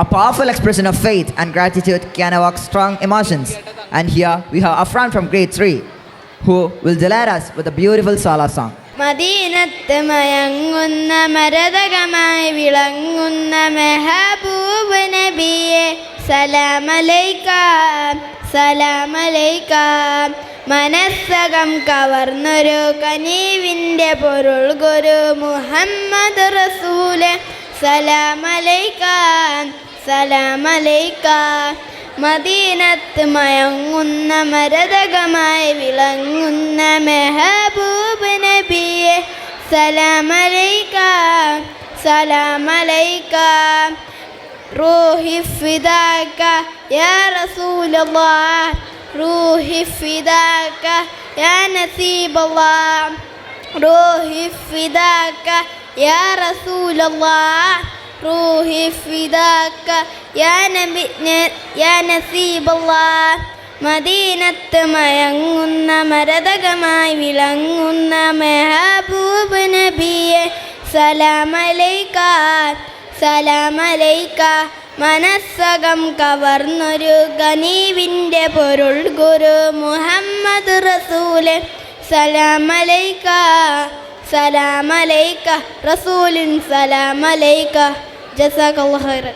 A powerful expression of faith and gratitude can evoke strong emotions. And here we have Afran from grade 3, who will delight us with a beautiful Salah song. മദീനത്ത് മയങ്ങുന്ന മരതകമായി വിളങ്ങുന്ന മെഹബൂബ് നബിയെ സലാമലൈക സലാമലൈക. മനസ്സകം കവർന്നൊരു കനീവിൻ്റെ പൊരുൾ ഗുരു മുഹമ്മദ് റസൂല് സലാമലൈക സലാമലൈക. മദീനത്ത് മയങ്ങുന്ന മരതകമായി വിളങ്ങുന്ന മെഹബൂബ് നബിയെ സലാമലൈക സലാമലൈക. റൂഹി ഫിദാക യാ റസൂലല്ലാഹ് റൂഹി ഫിദാക യാ നസീബല്ലാഹ് റൂഹി ഫിദാക യാ റസൂലല്ലാഹ് റൂഹി ഫിദാക യാ നസീബല്ലാഹ്. മദീനത്ത് മയങ്ങുന്ന മരതകമായി വിളങ്ങുന്ന മെഹബൂബ് നബിയെ സലാമലൈക സലാമലൈക. മനസ്സകം കവർന്നൊരു ഗനീവിൻ്റെ പൊരുൾ ഗുരു മുഹമ്മദ് റസൂല് സലാമലൈക സലാമലൈക. റസൂലിൻ സലാമലൈക. ജസാക്കല്ലാഹു ഖൈറൻ.